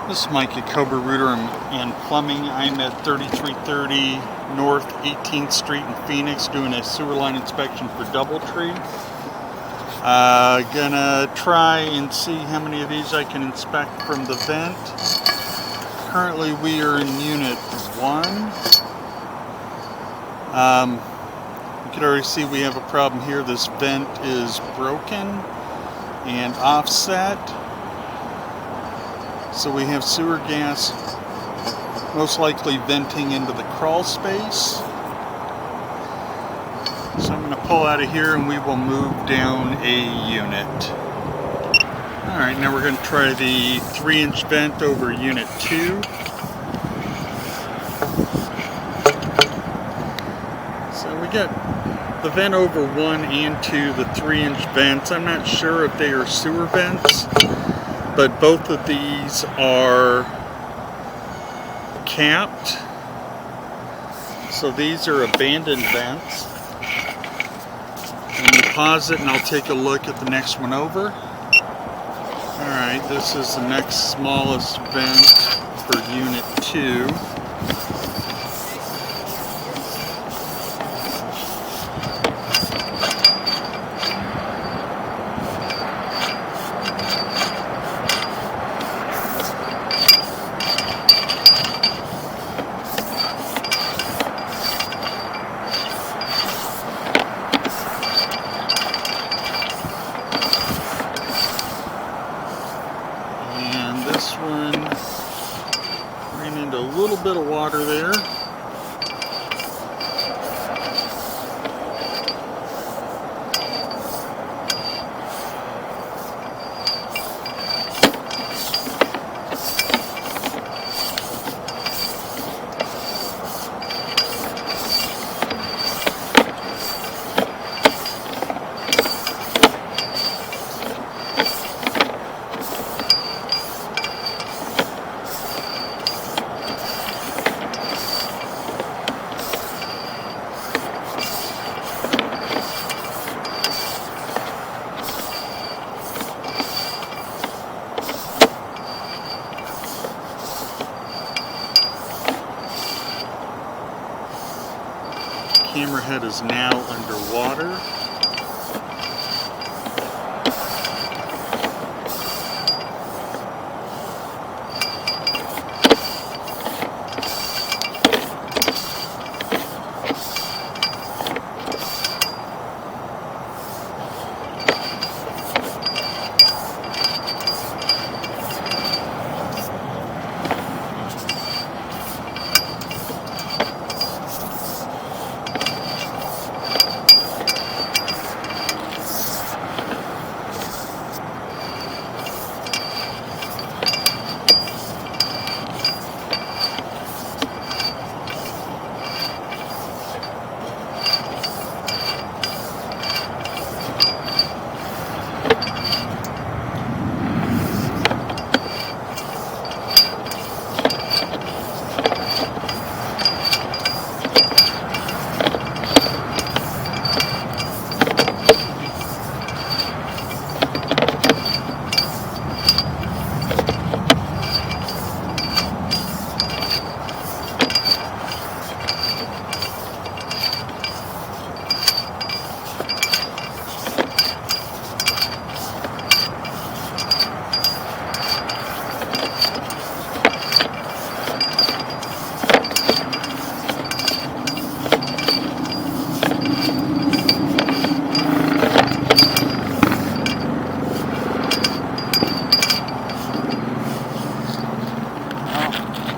This is Mike at Cobra Rooter and Plumbing. I'm at 3330 North 18th Street in Phoenix doing a sewer line inspection for Doubletree. Gonna try and see how many of these I can inspect from the vent. Currently we are in Unit 1. You can already see we have a problem here. This vent is broken and offset. So we have sewer gas most likely venting into the crawl space. So I'm going to pull out of here and we will move down a unit. Alright, now we're going to try the 3-inch vent over Unit 2. So we got the vent over 1 and 2, the 3-inch vents. I'm not sure if they are sewer vents, but both of these are capped. So these are abandoned vents. Let me pause it and I'll take a look at the next one over. Alright, this is the next smallest vent for Unit 2. This one ran into a little bit of water there. Camera head is now underwater.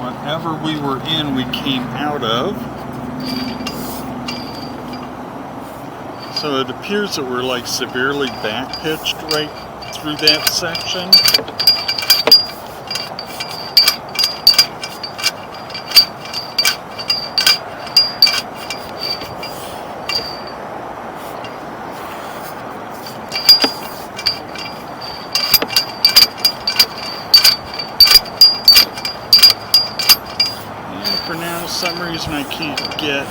Whatever we were in, we came out of. So it appears that we're like severely back pitched right through that section. For now, for some reason I can't get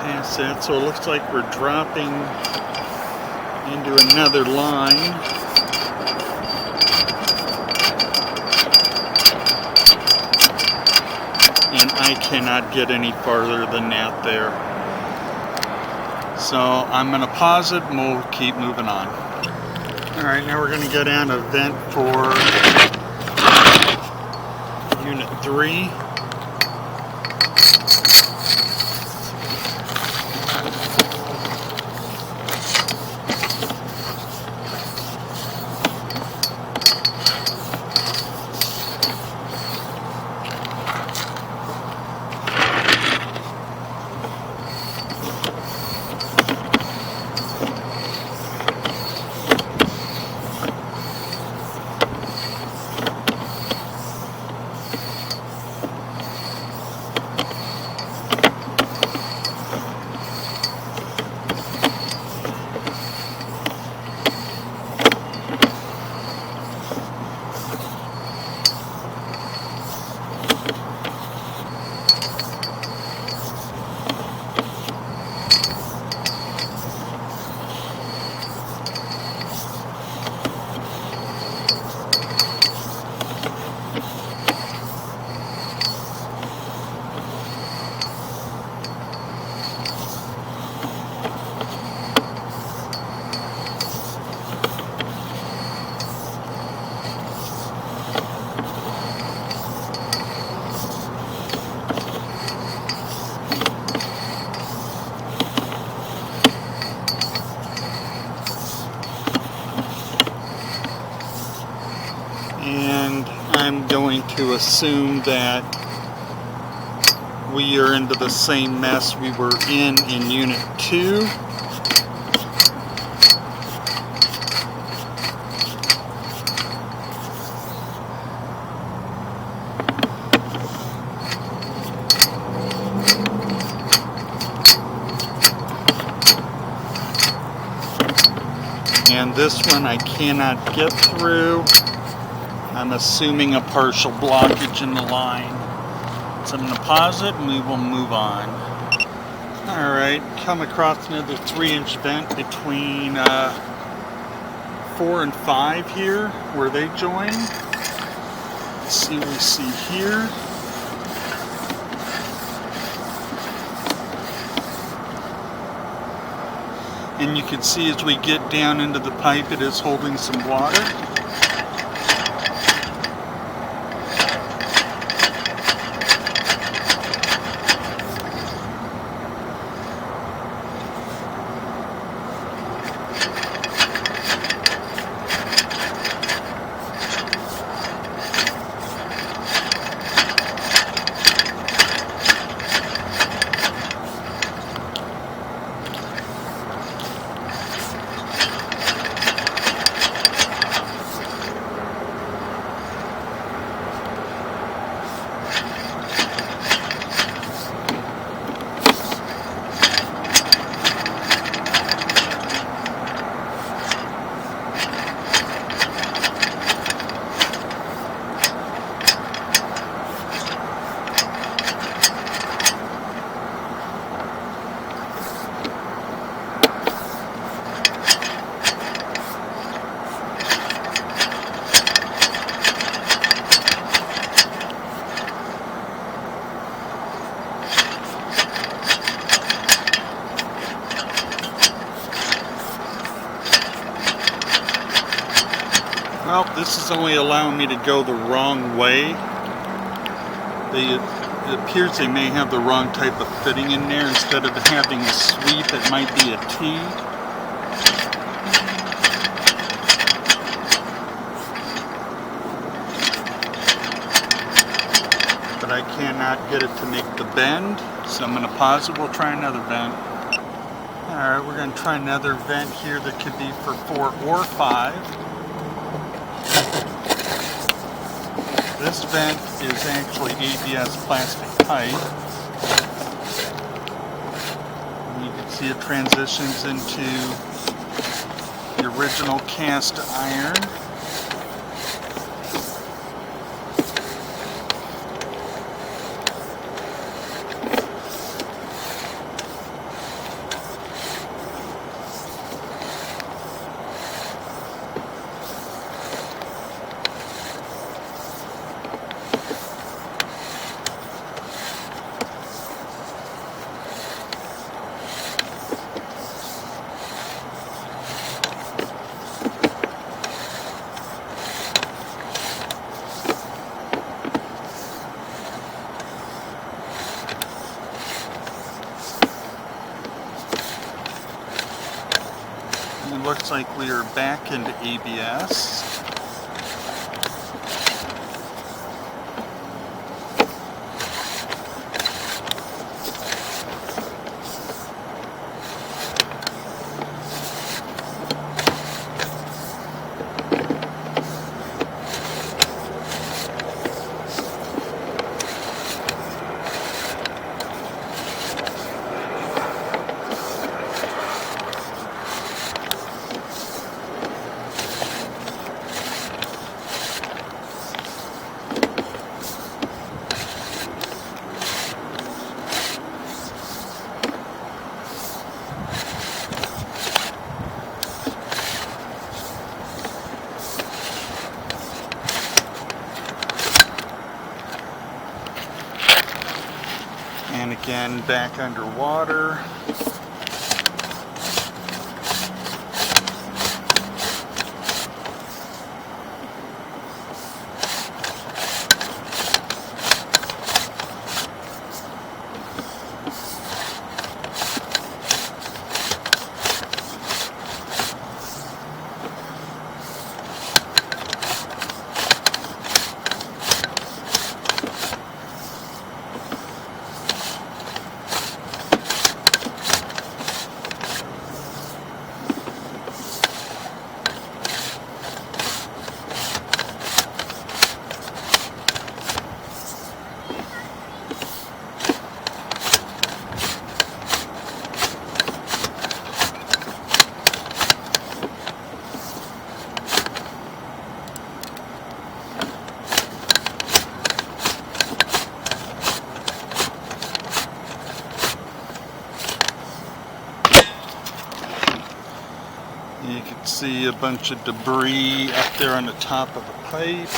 past That's it. So it looks like we're dropping into another line. And I cannot get any farther than that there. So I'm going to pause it and we'll keep moving on. Alright, now we're going to go down a vent for Unit 3. And I'm going to assume that we are into the same mess we were in Unit 2. And this one I cannot get through. I'm assuming a partial blockage in the line. So I'm going to pause it and we will move on. Alright, come across another 3-inch vent between 4 and 5 here, where they join. Let's see what we see here. And you can see as we get down into the pipe, it is holding some water. Well, this is only allowing me to go the wrong way. It appears they may have the wrong type of fitting in there. Instead of having a sweep, it might be a T. But I cannot get it to make the bend, so I'm going to pause it. We'll try another vent. Alright, we're going to try another vent here that could be for 4 or 5. This vent is actually ABS plastic pipe. And you can see it transitions into the original cast iron. It looks like we are back into ABS. And again, back underwater. You can see a bunch of debris up there on the top of the pipe.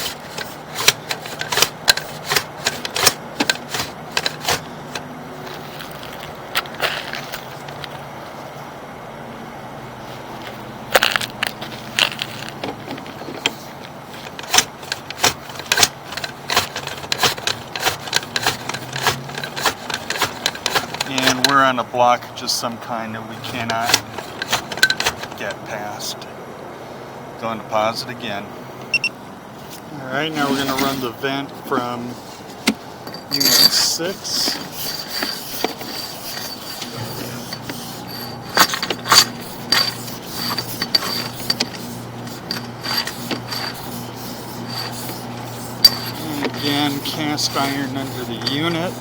And we're on a blockage of some kind that we cannot get past. Going to pause it again. Alright, now we're going to run the vent from unit 6. And again, cast iron under the unit.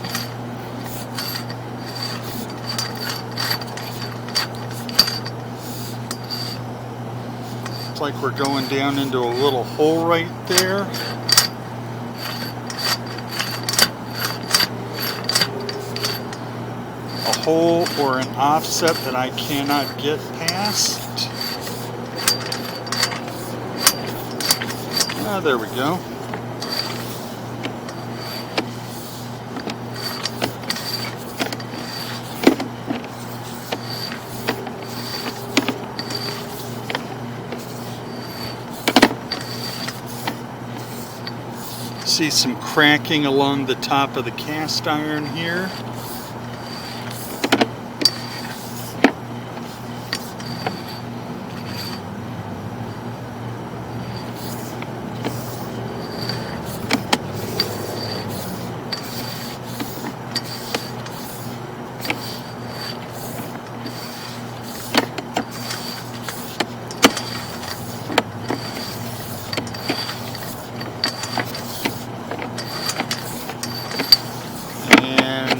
Looks like we're going down into a little hole right there. A hole or an offset that I cannot get past. Ah, there we go. See some cracking along the top of the cast iron here.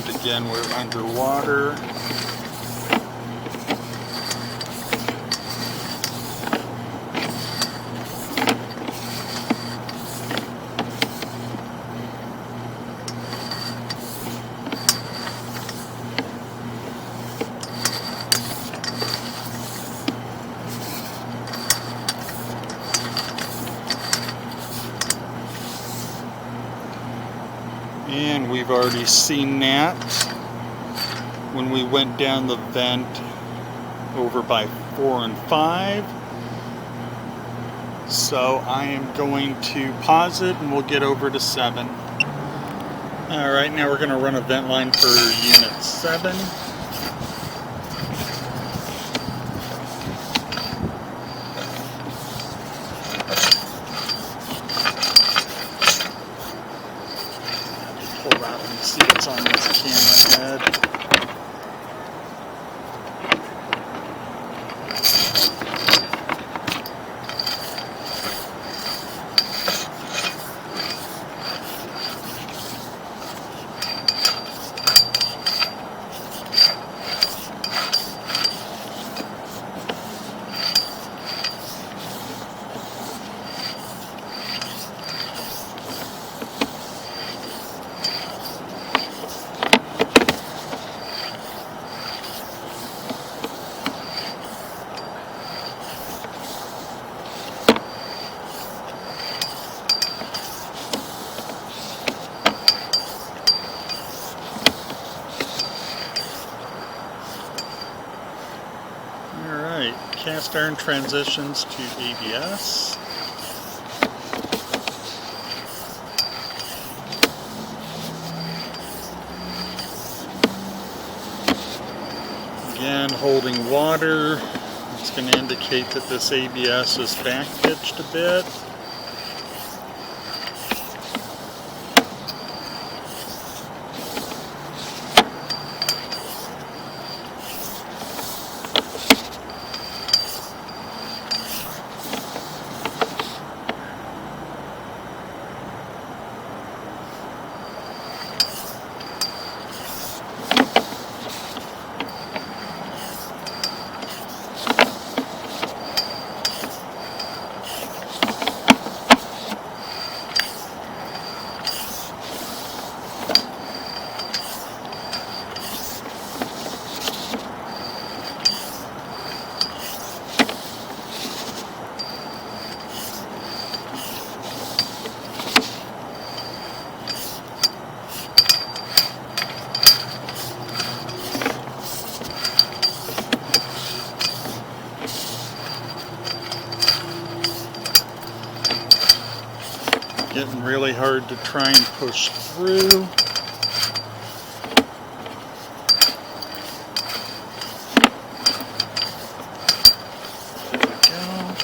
Again, we're underwater. And we've already seen that when we went down the vent over by 4 and 5. So I am going to pause it and we'll get over to 7. Alright, now we're going to run a vent line for unit 7. Alright, cast iron transitions to ABS. Again, holding water. It's going to indicate that this ABS is back pitched a bit. Getting really hard to try and push through. There we go.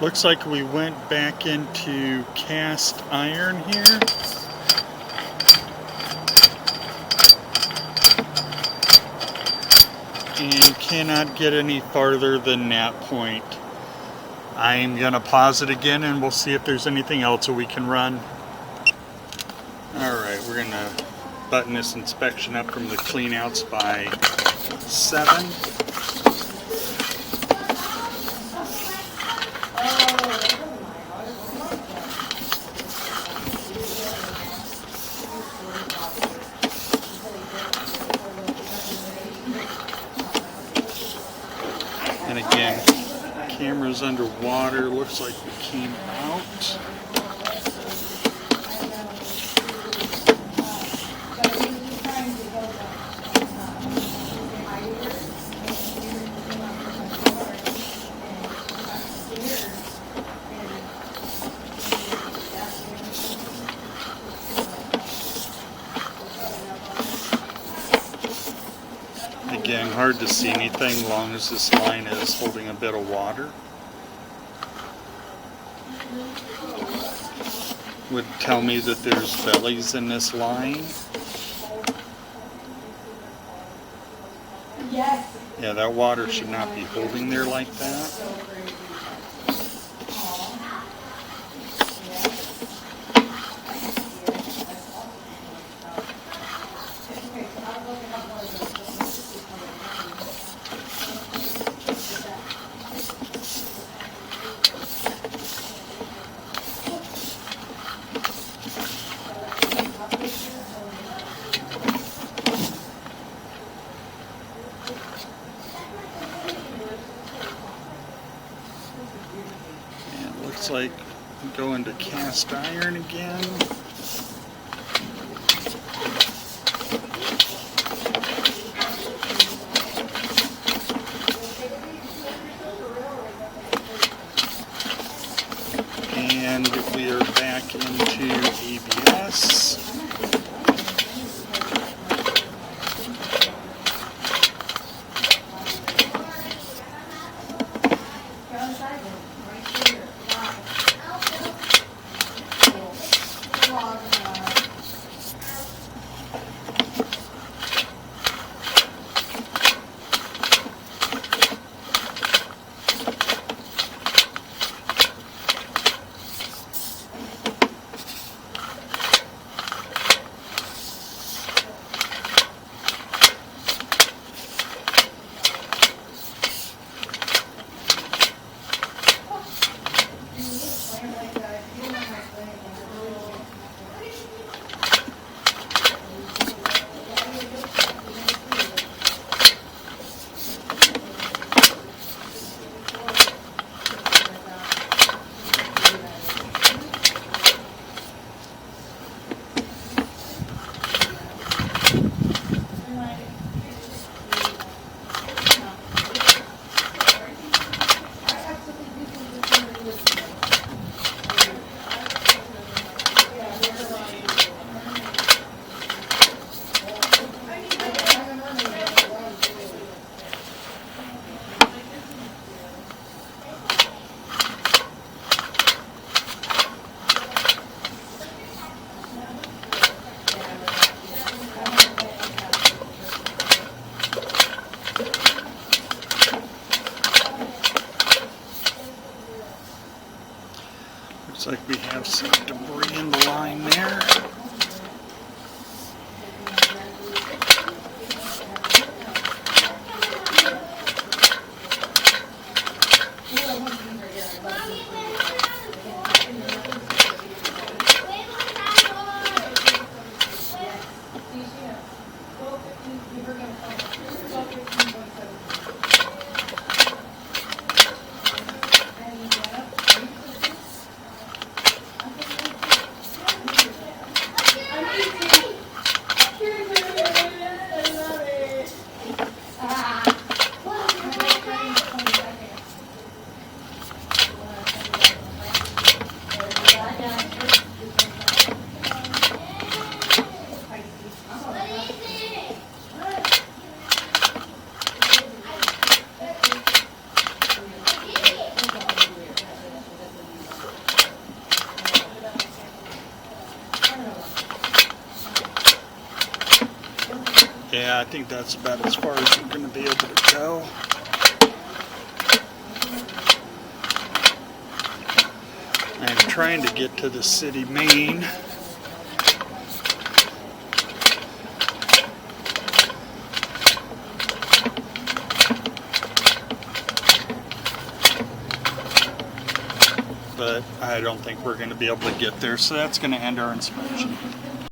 Looks like we went back into cast iron here. And cannot get any farther than that point. I'm going to pause it again and we'll see if there's anything else that we can run. Alright, we're going to button this inspection up from the cleanouts by 7. And again, camera's underwater, looks like we came out. Again, hard to see anything as long as this line is holding a bit of water. Would tell me that there's bellies in this line. Yes. Yeah, that water should not be holding there like that. Looks like we go into cast iron again. And we are back into ABS. Looks like we have some debris in the line there. Yeah, I think that's about as far as we're going to be able to go. I'm trying to get to the city main. But I don't think we're going to be able to get there, so that's going to end our inspection.